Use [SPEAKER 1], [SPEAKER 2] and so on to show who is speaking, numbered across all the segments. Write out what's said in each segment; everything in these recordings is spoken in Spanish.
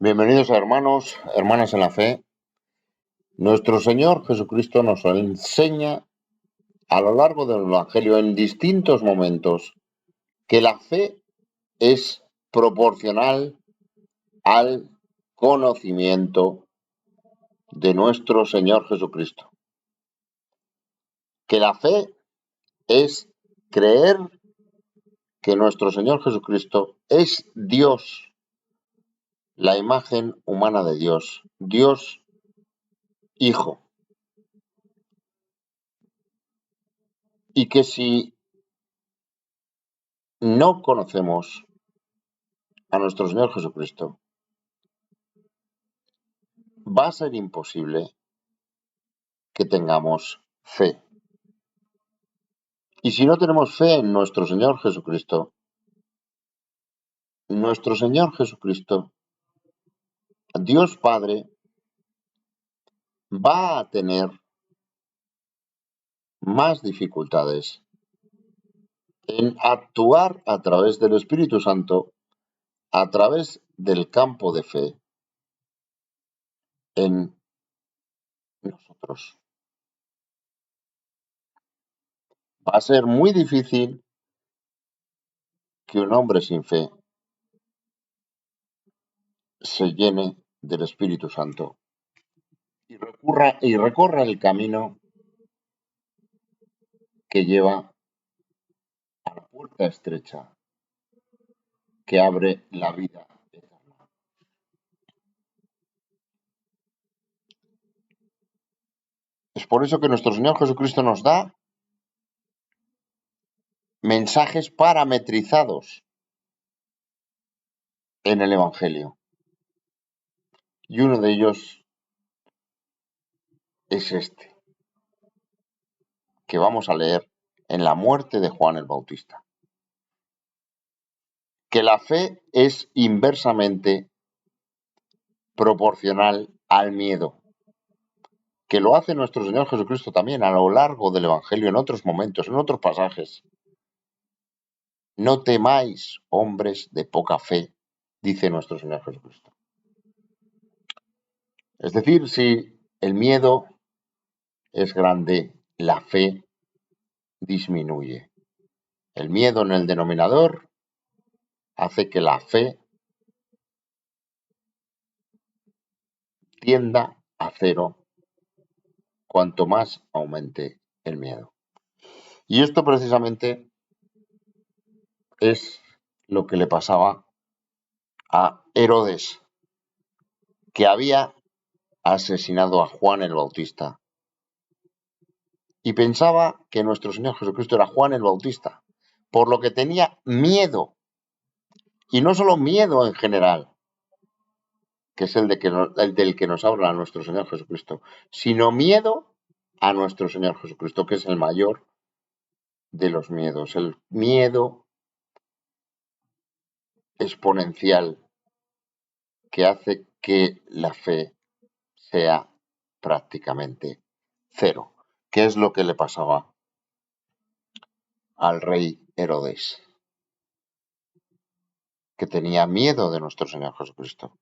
[SPEAKER 1] Bienvenidos hermanos, hermanas en la fe. Nuestro Señor Jesucristo nos enseña a lo largo del Evangelio en distintos momentos que la fe es proporcional al conocimiento de nuestro Señor Jesucristo. Que la fe es creer que nuestro Señor Jesucristo es Dios, la imagen humana de Dios, Dios Hijo. Y que si no conocemos a nuestro Señor Jesucristo, va a ser imposible que tengamos fe. Y si no tenemos fe en nuestro Señor Jesucristo, Dios Padre, va a tener más dificultades en actuar a través del Espíritu Santo, a través del campo de fe en nosotros. Va a ser muy difícil que un hombre sin fe se llene del Espíritu Santo y recorra el camino que lleva a la puerta estrecha que abre la vida eterna. Es por eso que nuestro Señor Jesucristo nos da mensajes parametrizados en el Evangelio. Y uno de ellos es este, que vamos a leer en la muerte de Juan el Bautista. Que la fe es inversamente proporcional al miedo, que lo hace nuestro Señor Jesucristo también a lo largo del Evangelio, en otros momentos, en otros pasajes. No temáis, hombres de poca fe, dice nuestro Señor Jesucristo. Es decir, si el miedo es grande, la fe disminuye. El miedo en el denominador hace que la fe tienda a cero cuanto más aumente el miedo. Y esto precisamente es lo que le pasaba a Herodes, que había asesinado a Juan el Bautista. Y pensaba que nuestro Señor Jesucristo era Juan el Bautista, por lo que tenía miedo. Y no solo miedo en general, que es el del que nos habla nuestro Señor Jesucristo, sino miedo a nuestro Señor Jesucristo, que es el mayor de los miedos, el miedo exponencial que hace que la fe sea prácticamente cero, que es lo que le pasaba al rey Herodes, que tenía miedo de nuestro Señor Jesucristo.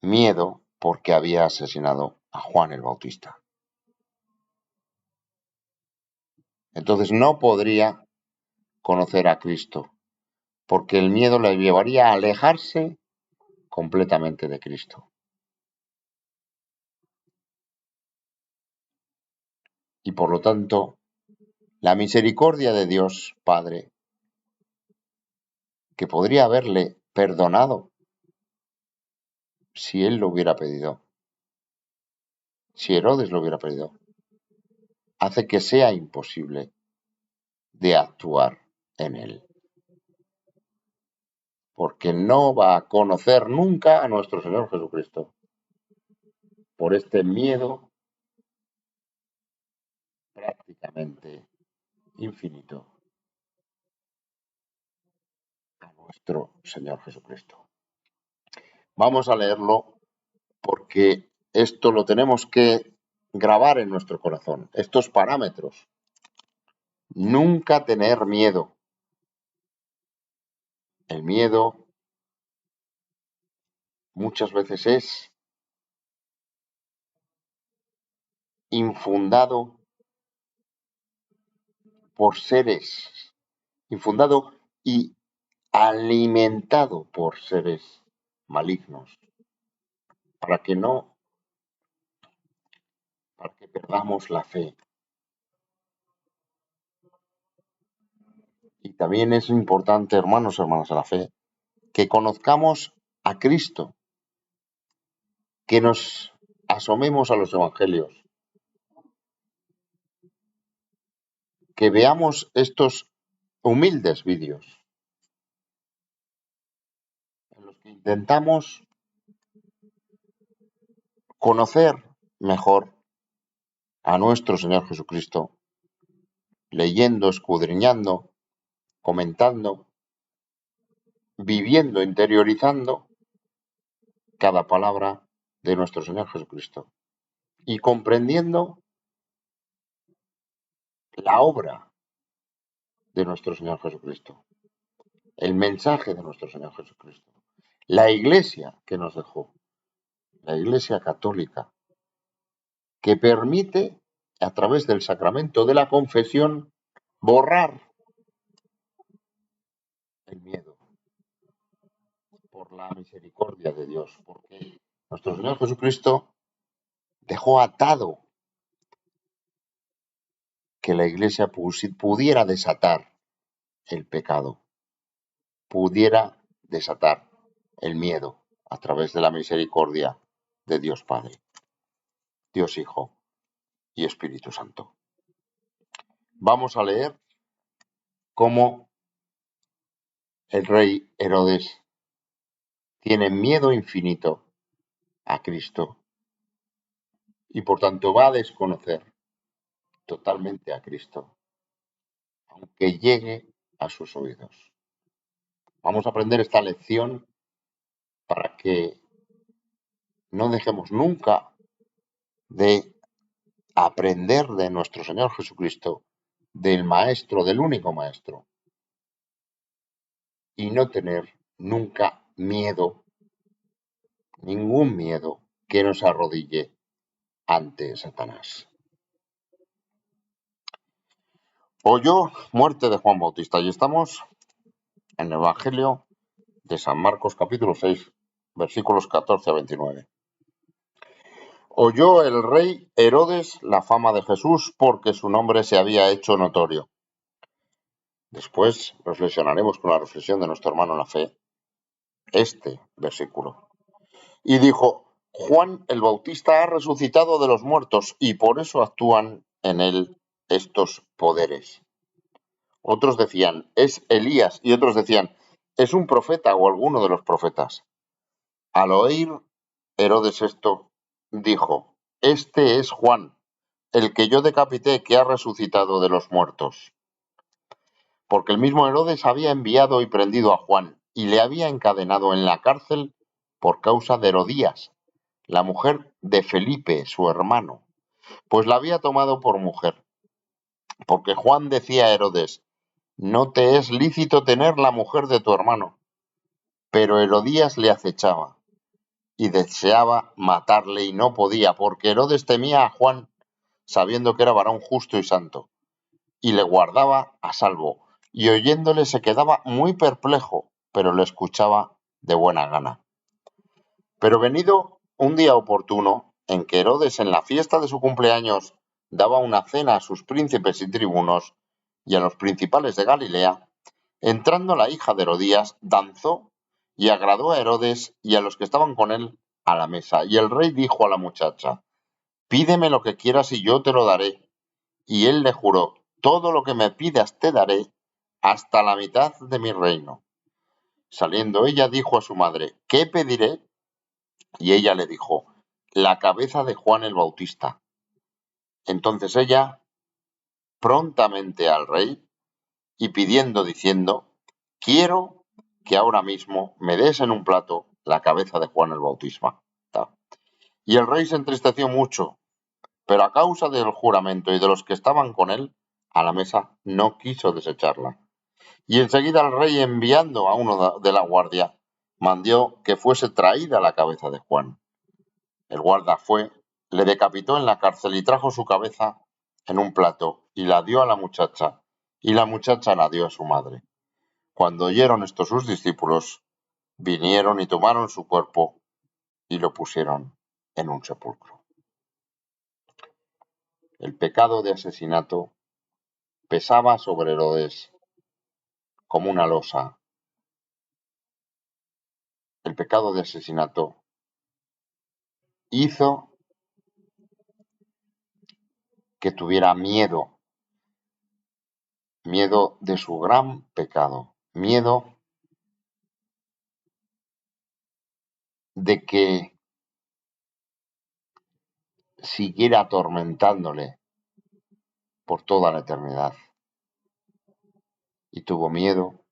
[SPEAKER 1] Miedo porque había asesinado a Juan el Bautista. Entonces no podría conocer a Cristo, porque el miedo le llevaría a alejarse completamente de Cristo. Y por lo tanto, la misericordia de Dios Padre, que podría haberle perdonado si él lo hubiera pedido, si Herodes lo hubiera pedido, hace que sea imposible de actuar en él. Porque no va a conocer nunca a nuestro Señor Jesucristo por este miedo prácticamente infinito a nuestro Señor Jesucristo. Vamos a leerlo porque esto lo tenemos que grabar en nuestro corazón, estos parámetros. Nunca tener miedo. El miedo muchas veces es infundado por seres, infundado y alimentado por seres malignos, para que no, para que perdamos la fe. Y también es importante, hermanos, hermanas de la fe, que conozcamos a Cristo, que nos asomemos a los evangelios, que veamos estos humildes vídeos en los que intentamos conocer mejor a nuestro Señor Jesucristo, leyendo, escudriñando, comentando, viviendo, interiorizando cada palabra de nuestro Señor Jesucristo y comprendiendo la obra de nuestro Señor Jesucristo, el mensaje de nuestro Señor Jesucristo, la iglesia que nos dejó, la iglesia católica, que permite, a través del sacramento de la confesión, borrar el miedo por la misericordia de Dios, porque nuestro Señor Jesucristo dejó atado que la iglesia pudiera desatar el pecado, pudiera desatar el miedo a través de la misericordia de Dios Padre, Dios Hijo y Espíritu Santo. Vamos a leer cómo el rey Herodes tiene miedo infinito a Cristo y por tanto va a desconocer totalmente a Cristo, aunque llegue a sus oídos. Vamos a aprender esta lección para que no dejemos nunca de aprender de nuestro Señor Jesucristo, del Maestro, del único Maestro, y no tener nunca miedo, ningún miedo que nos arrodille ante Satanás. Oyó muerte de Juan Bautista y estamos en el Evangelio de San Marcos capítulo 6, versículos 14 a 29. Oyó el rey Herodes la fama de Jesús porque su nombre se había hecho notorio. Después reflexionaremos con la reflexión de nuestro hermano en la fe este versículo. Y dijo, Juan el Bautista ha resucitado de los muertos y por eso actúan en él estos poderes. Otros decían, es Elías, y otros decían, es un profeta o alguno de los profetas. Al oír Herodes esto, dijo, este es Juan, el que yo decapité, que ha resucitado de los muertos. Porque el mismo Herodes había enviado y prendido a Juan, y le había encadenado en la cárcel por causa de Herodías, la mujer de Felipe, su hermano, pues la había tomado por mujer. Porque Juan decía a Herodes, no te es lícito tener la mujer de tu hermano. Pero Herodías le acechaba y deseaba matarle y no podía, porque Herodes temía a Juan, sabiendo que era varón justo y santo, y le guardaba a salvo, y oyéndole se quedaba muy perplejo, pero le escuchaba de buena gana. Pero venido un día oportuno, en que Herodes en la fiesta de su cumpleaños daba una cena a sus príncipes y tribunos y a los principales de Galilea, entrando la hija de Herodías, danzó y agradó a Herodes y a los que estaban con él a la mesa. Y el rey dijo a la muchacha, pídeme lo que quieras y yo te lo daré. Y él le juró, todo lo que me pidas te daré, hasta la mitad de mi reino. Saliendo ella dijo a su madre, ¿qué pediré? Y ella le dijo, la cabeza de Juan el Bautista. Entonces ella, prontamente al rey, y pidiendo, diciendo, quiero que ahora mismo me des en un plato la cabeza de Juan el Bautista. Y el rey se entristeció mucho, pero a causa del juramento y de los que estaban con él a la mesa, no quiso desecharla. Y enseguida el rey, enviando a uno de la guardia, mandó que fuese traída la cabeza de Juan. El guarda fue, le decapitó en la cárcel y trajo su cabeza en un plato y la dio a la muchacha, y la muchacha la dio a su madre. Cuando oyeron esto sus discípulos, vinieron y tomaron su cuerpo y lo pusieron en un sepulcro. El pecado de asesinato pesaba sobre Herodes como una losa. El pecado de asesinato hizo que tuviera miedo de su gran pecado, miedo de que siguiera atormentándole por toda la eternidad. Y tuvo miedo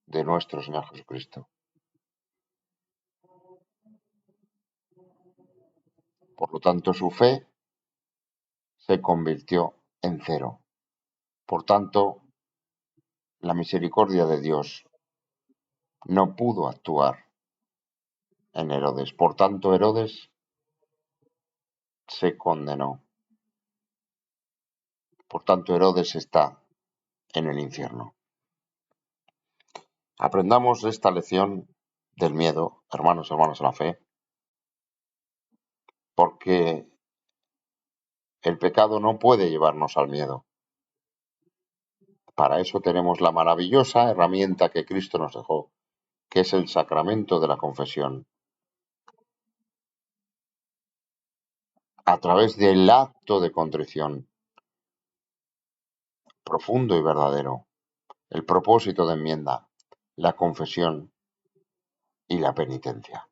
[SPEAKER 1] de nuestro Señor Jesucristo. Por lo tanto, su fe se convirtió en cero. Por tanto, la misericordia de Dios no pudo actuar en Herodes. Por tanto, Herodes se condenó. Por tanto, Herodes está en el infierno. Aprendamos esta lección del miedo, hermanos en la fe, porque el pecado no puede llevarnos al miedo. Para eso tenemos la maravillosa herramienta que Cristo nos dejó, que es el sacramento de la confesión. A través del acto de contrición profundo y verdadero, el propósito de enmienda, la confesión y la penitencia.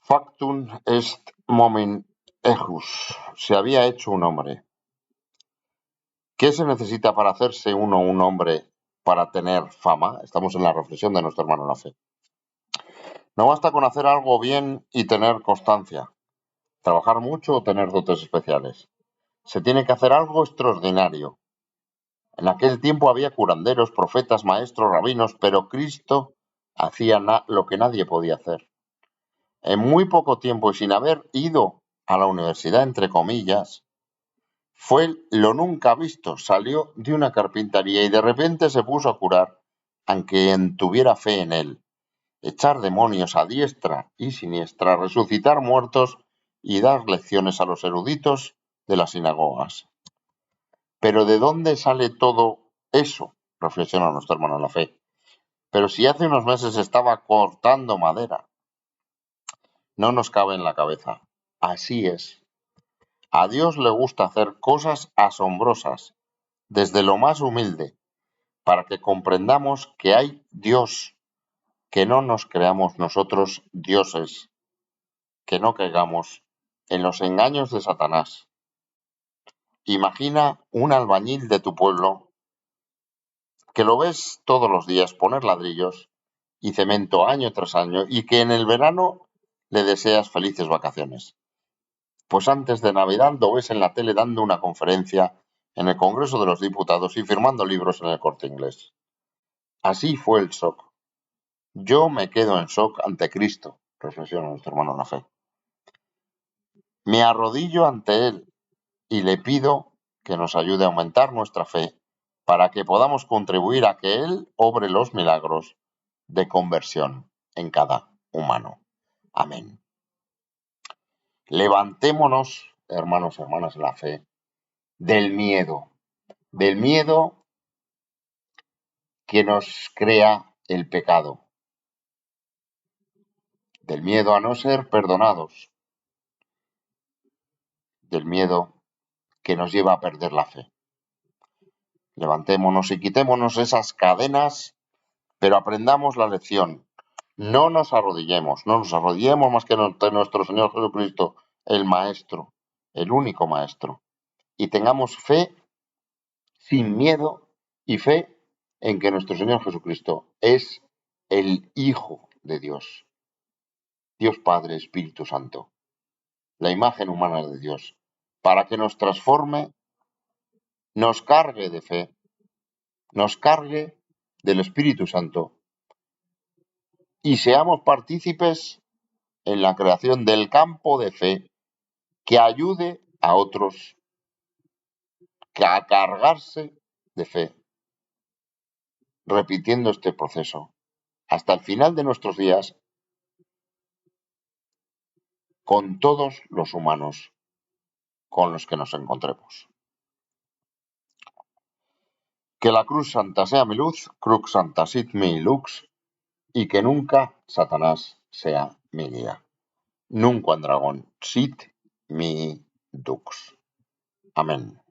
[SPEAKER 1] Factum est momen ejus. Se había hecho un hombre. ¿Qué se necesita para hacerse uno un hombre para tener fama? Estamos en la reflexión de nuestro hermano en la fe. No basta con hacer algo bien y tener constancia, trabajar mucho o tener dotes especiales. Se tiene que hacer algo extraordinario. En aquel tiempo había curanderos, profetas, maestros, rabinos, pero Cristo hacía lo que nadie podía hacer. En muy poco tiempo y sin haber ido a la universidad, entre comillas, fue lo nunca visto. Salió de una carpintería y de repente se puso a curar a quien tuviera fe en él, echar demonios a diestra y siniestra, resucitar muertos y dar lecciones a los eruditos de las sinagogas. Pero ¿de dónde sale todo eso? Reflexiona nuestro hermano en la fe. Pero si hace unos meses estaba cortando madera, no nos cabe en la cabeza. Así es. A Dios le gusta hacer cosas asombrosas, desde lo más humilde, para que comprendamos que hay Dios, que no nos creamos nosotros dioses, que no caigamos en los engaños de Satanás. Imagina un albañil de tu pueblo que lo ves todos los días poner ladrillos y cemento año tras año y que en el verano le deseas felices vacaciones. Pues antes de Navidad lo ves en la tele dando una conferencia en el Congreso de los Diputados y firmando libros en el Corte Inglés. Así fue el shock. Yo me quedo en shock ante Cristo, reflexiona nuestro hermano en la fe. Me arrodillo ante Él y le pido que nos ayude a aumentar nuestra fe para que podamos contribuir a que Él obre los milagros de conversión en cada humano. Amén. Levantémonos, hermanos y hermanas en la fe, del miedo que nos crea el pecado, del miedo a no ser perdonados, del miedo que nos lleva a perder la fe. Levantémonos y quitémonos esas cadenas, pero aprendamos la lección. No nos arrodillemos más que ante nuestro Señor Jesucristo, el Maestro, el único Maestro. Y tengamos fe sin miedo y fe en que nuestro Señor Jesucristo es el Hijo de Dios. Dios Padre, Espíritu Santo, la imagen humana de Dios, para que nos transforme, nos cargue de fe, nos cargue del Espíritu Santo y seamos partícipes en la creación del campo de fe que ayude a otros a cargarse de fe, repitiendo este proceso hasta el final de nuestros días con todos los humanos con los que nos encontremos. Que la cruz santa sea mi luz, crux santa sit mi lux, y que nunca Satanás sea mi guía. Nunquam dragon sit mi dux. Amén.